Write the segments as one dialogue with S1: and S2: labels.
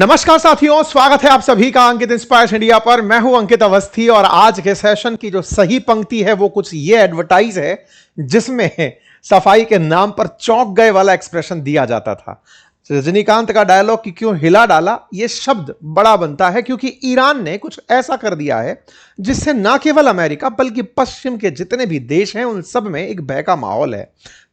S1: नमस्कार साथियों, स्वागत है आप सभी का अंकित इंस्पायर्स इंडिया पर। मैं हूं अंकित अवस्थी और आज के सेशन की जो सही पंक्ति है वो कुछ ये एडवर्टाइज है जिसमें सफाई के नाम पर चौंक गए वाला एक्सप्रेशन दिया जाता था। रजनीकांत का डायलॉग कि क्यों हिला डाला, ये शब्द बड़ा बनता है क्योंकि ईरान ने कुछ ऐसा कर दिया है जिससे ना केवल अमेरिका बल्कि पश्चिम के जितने भी देश हैं उन सब में एक भय का माहौल है।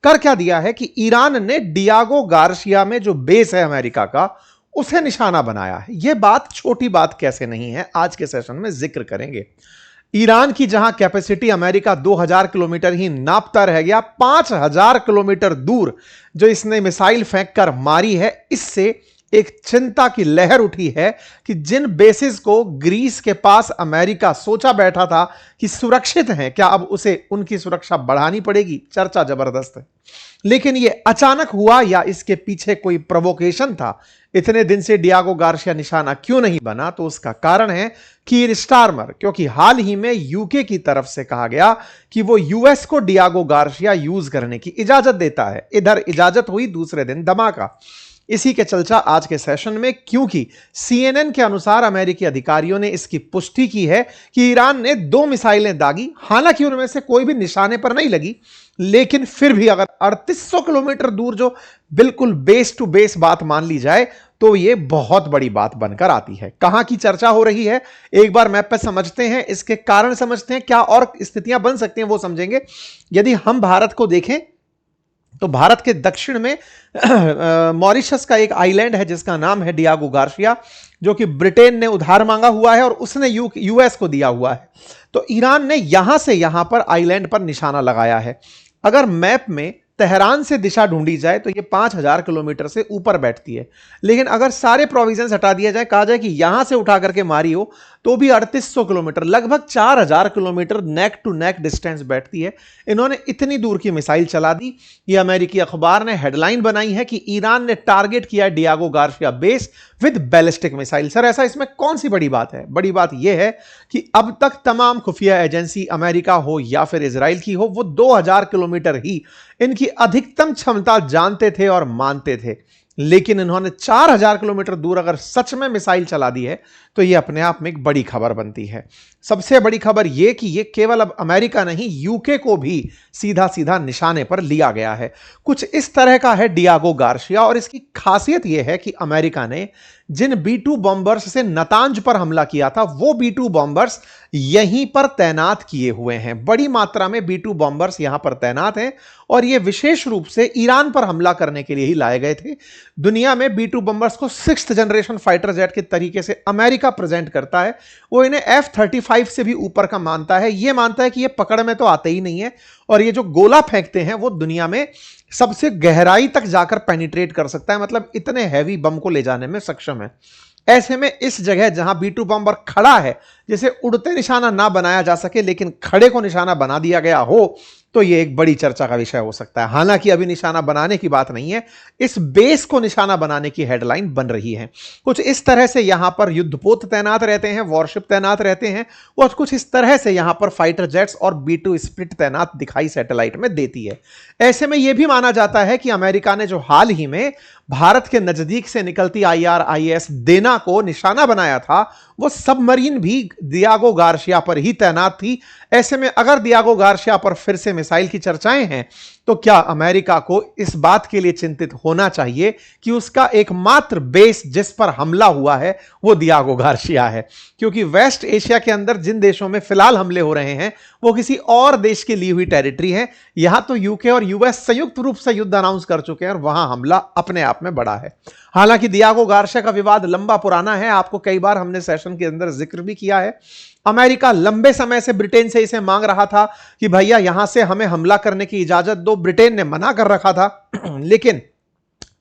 S1: कर क्या दिया है कि ईरान ने डियागो गार्सिया में जो बेस है अमेरिका का उसे निशाना बनाया है। यह बात छोटी बात कैसे नहीं है, आज के सेशन में जिक्र करेंगे। ईरान की जहां कैपेसिटी अमेरिका 2000 किलोमीटर ही नापता रह गया, 5000 किलोमीटर दूर जो इसने मिसाइल फेंक कर मारी है, इससे एक चिंता की लहर उठी है कि जिन बेसिस को ग्रीस के पास अमेरिका सोचा बैठा था कि सुरक्षित हैं, क्या अब उसे उनकी सुरक्षा बढ़ानी पड़ेगी। चर्चा जबरदस्त है, लेकिन यह अचानक हुआ या इसके पीछे कोई प्रोवोकेशन था। इतने दिन से डियागो गार्सिया निशाना क्यों नहीं बना, तो उसका कारण है कीर स्टारमर, क्योंकि हाल ही में यूके की तरफ से कहा गया कि वो यूएस को डियागो गार्सिया यूज करने की इजाजत देता है। इधर इजाजत हुई, दूसरे दिन धमाका। इसी के चर्चा आज के सेशन में, क्योंकि सीएनएन के अनुसार अमेरिकी अधिकारियों ने इसकी पुष्टि की है कि ईरान ने 2 मिसाइलें दागी। हालांकि उनमें से कोई भी निशाने पर नहीं लगी, लेकिन फिर भी अगर 3800 किलोमीटर दूर जो बिल्कुल बेस टू बेस बात मान ली जाए तो यह बहुत बड़ी बात बनकर आती है। कहां की चर्चा हो रही है, एक बार मैप पर समझते हैं, इसके कारण समझते हैं, क्या और स्थितियां बन सकती हैं वो समझेंगे। यदि हम भारत को देखें तो भारत के दक्षिण में मॉरिशस का एक आइलैंड है जिसका नाम है डियागो गार्सिया, जो कि ब्रिटेन ने उधार मांगा हुआ है और उसने यूएस को दिया हुआ है। तो ईरान ने यहां से यहां पर आइलैंड पर निशाना लगाया है। अगर मैप में तेहरान से दिशा ढूंढी जाए तो ये 5000 किलोमीटर से ऊपर बैठती है, लेकिन अगर सारे प्रोविजंस हटा दिया जाए, कहा जाए कि यहां से उठा करके मारी हो तो भी 3800 किलोमीटर, लगभग 4000 kilometre neck to neck distance बैठती है। इन्होंने इतनी दूर की मिसाइल चला दी। ये अमेरिकी अखबार ने हेडलाइन बनाई है कि ईरान ने टारगेट किया Diego Garcia base with ballistic missile. Sir, ऐसा इसमें कौन सी बड़ी बात है? बड़ी बात यह है कि अब तक तमाम खुफिया एजेंसी, अमेरिका हो या फिर इजराइल की हो, वो 2000 किलोमीटर ही इनकी अधिकतम क्षमता जानते थे और मानते थे। लेकिन इन्होंने 4000 किलोमीटर दूर अगर सच में मिसाइल चला दी है तो यह अपने आप में एक बड़ी खबर बनती है। सबसे बड़ी खबर यह कि यह केवल अब अमेरिका नहीं, यूके को भी सीधा सीधा निशाने पर लिया गया है। कुछ इस तरह का है डियागो गार्सिया, और इसकी खासियत यह है कि अमेरिका ने जिन B-2 बॉम्बर्स से नतांज पर हमला किया था वो B-2 बॉम्बर्स यहीं पर तैनात किए हुए हैं। बड़ी मात्रा में B-2 बॉम्बर्स यहां पर तैनात हैं और ये विशेष रूप से ईरान पर हमला करने के लिए ही लाए गए थे। दुनिया में B-2 बॉम्बर्स को 6th जनरेशन फाइटर जेट के तरीके से अमेरिका प्रेजेंट करता है। वो इन्हें F-35 से भी ऊपर का मानता है। ये मानता है कि ये पकड़ में तो आते ही नहीं है और ये जो गोला फेंकते हैं वो दुनिया में सबसे गहराई तक जाकर पेनिट्रेट कर सकता है, मतलब इतने हैवी बम को ले जाने में सक्षम है। ऐसे में इस जगह जहां B-2 बॉम्बर खड़ा है, जिसे उड़ते निशाना ना बनाया जा सके लेकिन खड़े को निशाना बना दिया गया हो, तो यह एक बड़ी चर्चा का विषय हो सकता है। हालांकि अभी निशाना बनाने की बात नहीं है, इस बेस को निशाना बनाने की हेडलाइन बन रही है। कुछ इस तरह से यहां पर युद्धपोत तैनात रहते हैं, वॉरशिप तैनात रहते हैं, और कुछ इस तरह से यहां पर फाइटर जेट्स और B-2 स्प्लिट तैनात दिखाई सैटेलाइट में देती है। ऐसे में यह भी माना जाता है कि अमेरिका ने जो हाल ही में भारत के नजदीक से निकलती IRIS देना को निशाना बनाया था, वो सबमरीन भी डियागो गार्सिया पर ही तैनात थी। ऐसे में अगर डियागो गार्सिया पर फिर से मिसाइल की चर्चाएं हैं तो क्या अमेरिका को इस बात के लिए चिंतित होना चाहिए कि उसका एकमात्र बेस जिस पर हमला हुआ है वो डियागो गार्सिया है? क्योंकि वेस्ट एशिया के अंदर जिन देशों में फिलहाल हमले हो रहे हैं वो किसी और देश की ली हुई टेरिटरी है। यहां तो यूके और यूएस संयुक्त रूप से युद्ध अनाउंस कर चुके हैं और वहां हमला अपने आप में बड़ा है। हालांकि डियागो गार्सिया का विवाद लंबा पुराना है, आपको कई बार हमने सेशन के अंदर जिक्र भी किया है। अमेरिका लंबे समय से ब्रिटेन से इसे मांग रहा था कि भैया यहां से हमें हमला करने की इजाजत दो। ब्रिटेन ने मना कर रखा था लेकिन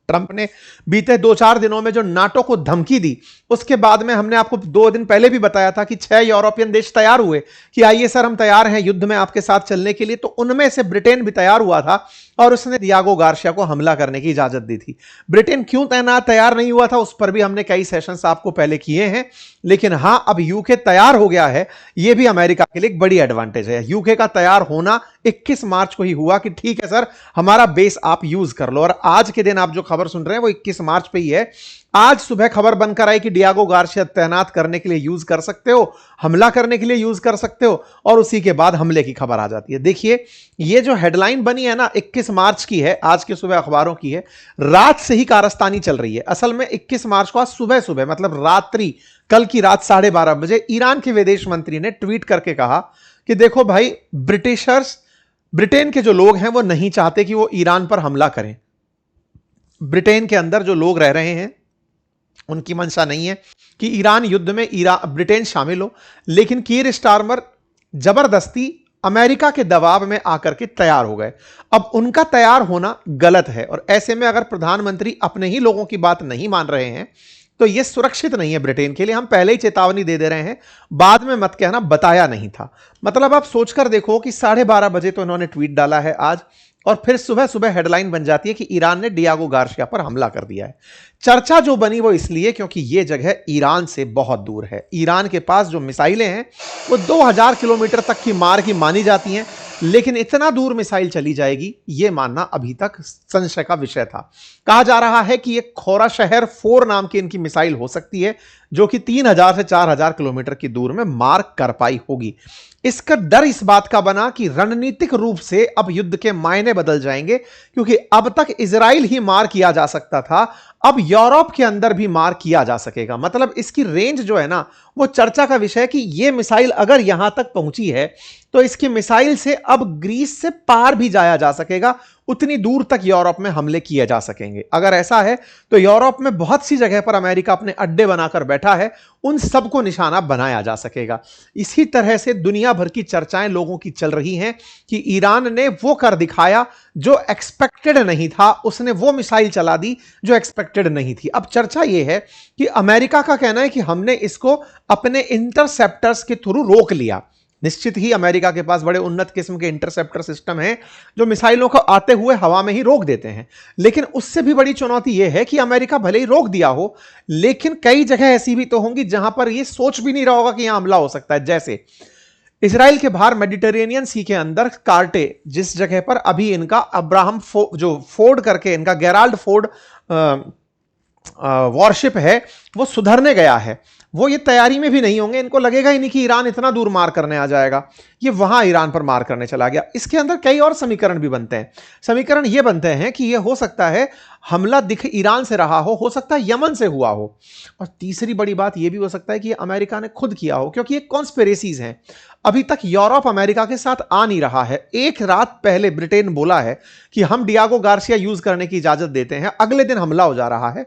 S1: ट्रंप ने बीते 2-4 दिनों में जो नाटो को धमकी दी, उसके बाद में हमने आपको 2 दिन पहले भी बताया था कि 6 यूरोपियन देश तैयार हुए कि आइए सर, हम तैयार हैं युद्ध में आपके साथ चलने के लिए। तो उनमें से ब्रिटेन भी तैयार हुआ था और उसने डियागो गार्सिया को हमला करने की इजाजत दी थी। ब्रिटेन क्यों तैयार नहीं हुआ था उस पर भी हमने कई सेशंस आपको पहले किए हैं। लेकिन हां, अब यूके तैयार हो गया है, यह भी अमेरिका के लिए एक बड़ी एडवांटेज है। यूके का तैयार होना 21 मार्च को ही हुआ कि ठीक है सर, हमारा बेस आप यूज कर लो। और आज के दिन आप जो खबर सुन रहे हैं वो 21 मार्च पे ही है। आज सुबह खबर बनकर आई कि डियागो गार्सिया तैनात करने के लिए यूज कर सकते हो, हमला करने के लिए यूज कर सकते हो, और उसी के बाद हमले की खबर आ जाती है। देखिए ये जो हेडलाइन बनी है ना 21 मार्च की है, आज के सुबह अखबारों की है, रात से ही कारस्तानी चल रही है। असल में 21 मार्च को आज सुबह सुबह मतलब रात्रि, कल की रात 12:30 बजे ईरान के विदेश मंत्री ने ट्वीट करके कहा कि देखो भाई, ब्रिटेन के जो लोग हैं वो नहीं चाहते कि वो ईरान पर हमला करें। ब्रिटेन के अंदर जो लोग रह रहे हैं उनकी मंशा नहीं है कि ईरान युद्ध में ब्रिटेन शामिल हो, लेकिन कीर स्टारमर जबरदस्ती अमेरिका के दबाव में आकर के तैयार हो गए। अब उनका तैयार होना गलत है, और ऐसे में अगर प्रधानमंत्री अपने ही लोगों की बात नहीं मान रहे हैं तो यह सुरक्षित नहीं है ब्रिटेन के लिए। हम पहले ही चेतावनी दे दे रहे हैं, बाद में मत कहना बताया नहीं था। मतलब आप सोचकर देखो कि 12:30 बजे तो इन्होंने ट्वीट डाला है आज, और फिर सुबह सुबह हेडलाइन बन जाती है कि ईरान ने डियागो गार्सिया पर हमला कर दिया है। चर्चा जो बनी वो इसलिए क्योंकि यह जगह ईरान से बहुत दूर है। ईरान के पास जो मिसाइलें हैं वो 2000 किलोमीटर तक की मार की मानी जाती हैं, लेकिन इतना दूर मिसाइल चली जाएगी यह मानना अभी तक संशय का विषय था। कहा जा रहा है कि यह खोरा शहर 4 नाम की इनकी मिसाइल हो सकती है, जो कि 3000 से 4000 किलोमीटर की दूर में मार कर पाई होगी। इसका डर इस बात का बना कि रणनीतिक रूप से अब युद्ध के मायने बदल जाएंगे, क्योंकि अब तक इजराइल ही मार किया जा सकता था, अब यूरोप के अंदर भी मार किया जा सकेगा। मतलब इसकी रेंज जो है ना वो चर्चा का विषय है कि यह मिसाइल अगर यहां तक पहुंची है तो इसकी मिसाइल से अब ग्रीस से पार भी जाया जा सकेगा, उतनी दूर तक यूरोप में हमले किए जा सकेंगे। अगर ऐसा है तो यूरोप में बहुत सी जगह पर अमेरिका अपने अड्डे बनाकर बैठा है, उन सबको निशाना बनाया जा सकेगा। इसी तरह से दुनिया भर की चर्चाएं लोगों की चल रही हैं कि ईरान ने वो कर दिखाया जो एक्सपेक्टेड नहीं था, उसने वो मिसाइल चला दी जो एक्सपेक्टेड नहीं थी। अब चर्चा यह है कि अमेरिका का कहना है कि हमने इसको अपने इंटरसेप्टर्स के थ्रू रोक लिया। निश्चित ही अमेरिका के पास बड़े उन्नत किस्म के इंटरसेप्टर सिस्टम हैं जो मिसाइलों को आते हुए हवा में ही रोक देते हैं, लेकिन उससे भी बड़ी चुनौती यह है कि अमेरिका भले ही रोक दिया हो, लेकिन कई जगह ऐसी भी तो होंगी जहां पर यह सोच भी नहीं रहा होगा कि यहां हमला हो सकता है। जैसे इसराइल के बाहर मेडिटेरेनियन सी के अंदर कार्टे, जिस जगह पर अभी इनका अब्राहम जो फोर्ड करके इनका गेराल्ड फोर्ड वॉरशिप है वो सुधरने गया है, वो ये तैयारी में भी नहीं होंगे। इनको लगेगा ही नहीं कि ईरान इतना दूर मार करने आ जाएगा, ये वहां ईरान पर मार करने चला गया। इसके अंदर कई और समीकरण भी बनते हैं। समीकरण ये बनते हैं कि ये हो सकता है हमला दिख ईरान से रहा हो सकता है यमन से हुआ हो, और तीसरी बड़ी बात यह भी हो सकता है कि अमेरिका ने खुद किया हो, क्योंकि ये कॉन्स्पिरेसीज हैं। अभी तक यूरोप अमेरिका के साथ आ नहीं रहा है। एक रात पहले ब्रिटेन बोला है कि हम डियागो गार्सिया यूज करने की इजाजत देते हैं, अगले दिन हमला हो जा रहा है।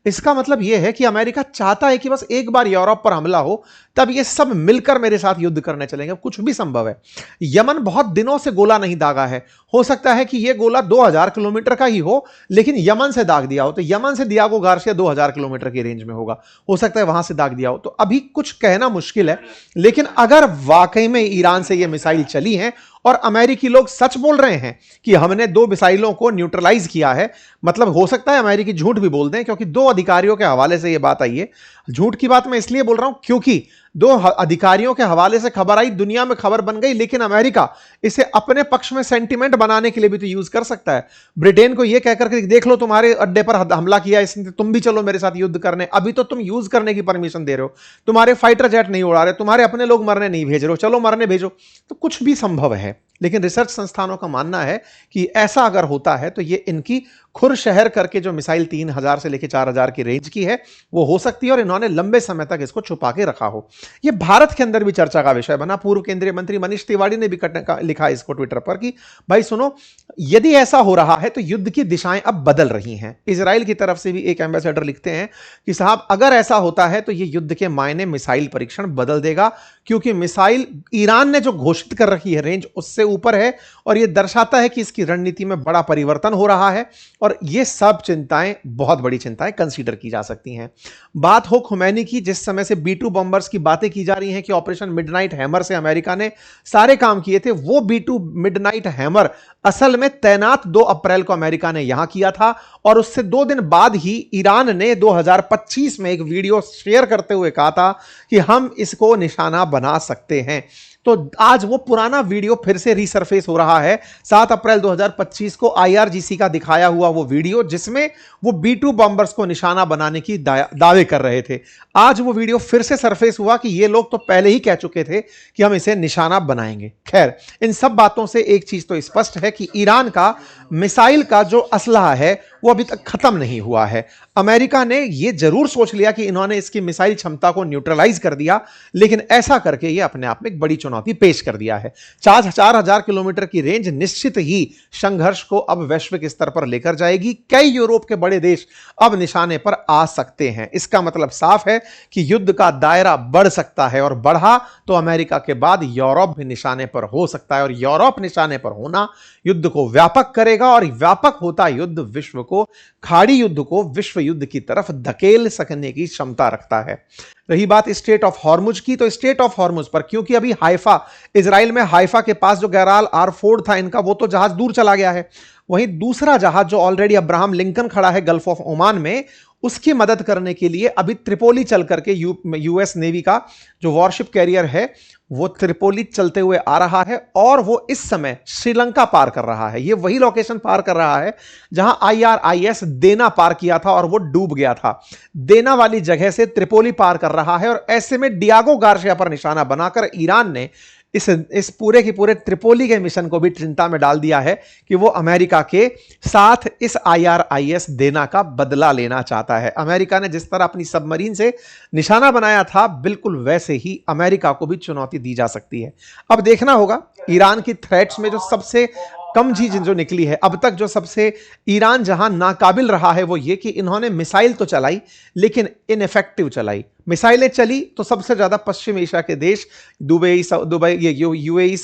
S1: इसका मतलब यह है कि अमेरिका चाहता है कि बस एक बार यूरोप पर हमला हो तब ये सब मिलकर मेरे साथ युद्ध करने चलेंगे। कुछ भी संभव है। यमन बहुत दिनों से गोला नहीं दागा है, हो सकता है कि यह गोला 2000 किलोमीटर का ही हो, लेकिन यमन से दाग दिया हो, तो यमन से डियागो गार्सिया 2000 किलोमीटर की रेंज में होगा, हो सकता है वहां से दाग दिया हो। तो अभी कुछ कहना मुश्किल है, लेकिन अगर वाकई में ईरान से यह मिसाइल चली है और अमेरिकी लोग सच बोल रहे हैं कि हमने 2 मिसाइलों को न्यूट्रलाइज किया है, मतलब हो सकता है अमेरिकी झूठ भी बोल दें, क्योंकि 2 अधिकारियों के हवाले से यह बात आई है। झूठ की बात मैं इसलिए बोल रहा हूं क्योंकि 2 अधिकारियों के हवाले से खबर आई, दुनिया में खबर बन गई, लेकिन अमेरिका इसे अपने पक्ष में सेंटिमेंट बनाने के लिए भी तो यूज कर सकता है। ब्रिटेन को यह कहकर के देख लो तुम्हारे अड्डे पर हमला किया इसने, तुम भी चलो मेरे साथ युद्ध करने। अभी तो तुम यूज करने की परमिशन दे रहे हो, तुम्हारे फाइटर जेट नहीं उड़ा रहे, तुम्हारे अपने लोग मरने नहीं भेज रहे हो, चलो मरने भेजो। तो कुछ भी संभव है, लेकिन रिसर्च संस्थानों का मानना है कि ऐसा अगर होता है तो ये इनकी खुर शहर करके जो मिसाइल 3000 से लेकर 4000 की रेंज की है वो हो सकती है, और इन्होंने लंबे समय तक इसको छुपा के रखा हो। ये भारत के अंदर भी चर्चा का विषय बना। पूर्व केंद्रीय मंत्री मनीष तिवारी ने भी लिखा इसको ट्विटर पर कि भाई सुनो, यदि ऐसा हो रहा है तो युद्ध की दिशाएं अब बदल रही हैं। इजराइल की तरफ से भी एक एम्बेसडर लिखते हैं कि साहब अगर ऐसा होता है तो ये युद्ध के मायने मिसाइल परीक्षण बदल देगा, क्योंकि मिसाइल ईरान ने जो घोषित कर रखी है रेंज उससे ऊपर है, और यह दर्शाता है कि इसकी रणनीति में बड़ा परिवर्तन हो रहा है, और ये सब चिंताएं, बहुत बड़ी चिंताएं कंसीडर की जा सकती हैं। बात हो खुमैनी की, जिस समय से B2 बॉम्बर्स की बातें की जा रही हैं कि ऑपरेशन मिडनाइट हैमर से अमेरिका ने सारे काम किए थे, वो B2 मिडनाइट हैमर असल में तैनात 2 अप्रैल को अमेरिका ने यहां किया था, और उससे 2 दिन बाद ही ईरान ने 2025 में एक वीडियो शेयर करते हुए कहा था कि हम इसको निशाना बना सकते हैं। तो आज वो पुराना वीडियो फिर से रीसरफेस हो रहा है। 7 अप्रैल 2025 को IRGC का दिखाया हुआ वो वीडियो जिसमें वो B-2 बॉम्बर्स को निशाना बनाने की दावे कर रहे थे। आज वो वीडियो फिर से सरफेस हुआ कि ये लोग तो पहले ही कह चुके थे कि हम इसे निशाना बनाएंगे। खैर, इन सब बातों से एक चीज तो स्पष्ट है कि ईरान का मिसाइल का जो असलहा है वो अभी तक खत्म नहीं हुआ है। अमेरिका ने यह जरूर सोच लिया कि इन्होंने इसकी मिसाइल क्षमता को न्यूट्रलाइज कर दिया, लेकिन ऐसा करके यह अपने आप में एक बड़ी चुनौती पेश कर दिया है। 4,000 किलोमीटर की रेंज निश्चित ही संघर्ष को अब वैश्विक स्तर पर लेकर जाएगी। कई यूरोप के बड़े देश अब निशाने पर आ सकते हैं। इसका मतलब साफ है कि युद्ध का दायरा बढ़ सकता है, और बढ़ा तो अमेरिका के बाद यूरोप भी निशाने पर हो सकता है, और यूरोप निशाने पर होना युद्ध को व्यापक करेगा, और व्यापक होता युद्ध विश्व को, खाड़ी युद्ध को विश्व युद्ध की तरफ धकेल सकने की क्षमता रखता है। रही बात स्ट्रेट ऑफ हॉर्मुज की, तो स्ट्रेट ऑफ हॉर्मुज पर क्योंकि अभी हाइफा, इजराइल में हाइफा के पास जो गैराल R4 था इनका, वो तो जहाज दूर चला गया है। वहीं दूसरा जहाज जो ऑलरेडी अब्राहम लिंकन खड़ा है गल्फ ऑफ ओमान में, उसकी मदद करने के लिए अभी त्रिपोली चल करके यूएस नेवी का जो वॉरशिप कैरियर है वो त्रिपोली चलते हुए आ रहा है, और वो इस समय श्रीलंका पार कर रहा है। ये वही लोकेशन पार कर रहा है जहां IRIS देना पार किया था और वो डूब गया था। देना वाली जगह से त्रिपोली पार कर रहा है, और ऐसे में डियागो गार्सिया पर निशाना बनाकर ईरान ने इस पूरे के पूरे त्रिपोली के मिशन को भी चिंता में डाल दिया है कि वो अमेरिका के साथ इस IRIS देना का बदला लेना चाहता है। अमेरिका ने जिस तरह अपनी सबमरीन से निशाना बनाया था, बिल्कुल वैसे ही अमेरिका को भी चुनौती दी जा सकती है। अब देखना होगा ईरान की थ्रेट्स में जो सबसे कम चीज जो निकली है अब तक, जो सबसे ईरान जहां नाकाबिल रहा है वो ये कि इन्होंने मिसाइल तो चलाई लेकिन इनइफेक्टिव चलाई। मिसाइलें चली तो सबसे ज्यादा पश्चिम एशिया के देश दुबई, UAE,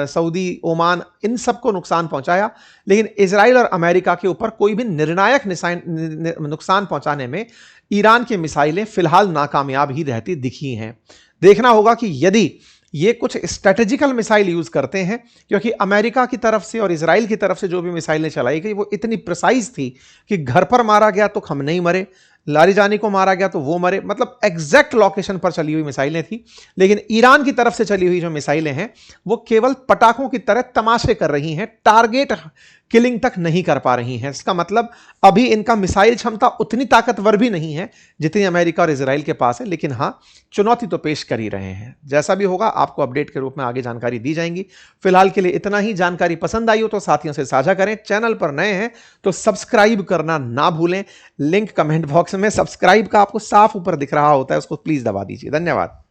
S1: सऊदी, ओमान, इन सबको नुकसान पहुंचाया, लेकिन इजराइल और अमेरिका के ऊपर कोई भी निर्णायक नुकसान पहुंचाने में ईरान की मिसाइलें फिलहाल नाकामयाब ही रहती दिखी हैं। देखना होगा कि यदि ये कुछ स्ट्रेटेजिकल मिसाइल यूज करते हैं, क्योंकि अमेरिका की तरफ से और इजराइल की तरफ से जो भी मिसाइलें चलाई गई वो इतनी प्रिसाइज थी कि घर पर मारा गया तो हम नहीं मरे, लारिजानी को मारा गया तो वो मरे, मतलब एग्जैक्ट लोकेशन पर चली हुई मिसाइलें थी। लेकिन ईरान की तरफ से चली हुई जो मिसाइलें हैं वो केवल पटाखों की तरह तमाशे कर रही हैं, टारगेट किलिंग तक नहीं कर पा रही हैं। इसका मतलब अभी इनका मिसाइल क्षमता उतनी ताकतवर भी नहीं है जितनी अमेरिका और इजराइल के पास है, लेकिन हाँ, चुनौती तो पेश कर ही रहे हैं। जैसा भी होगा आपको अपडेट के रूप में आगे जानकारी दी जाएंगी। फिलहाल के लिए इतना ही। जानकारी पसंद आई हो तो साथियों से साझा करें। चैनल पर नए हैं तो सब्सक्राइब करना ना भूलें। लिंक कमेंट बॉक्स में सब्सक्राइब का आपको साफ ऊपर दिख रहा होता है, उसको प्लीज दबा दीजिए। धन्यवाद।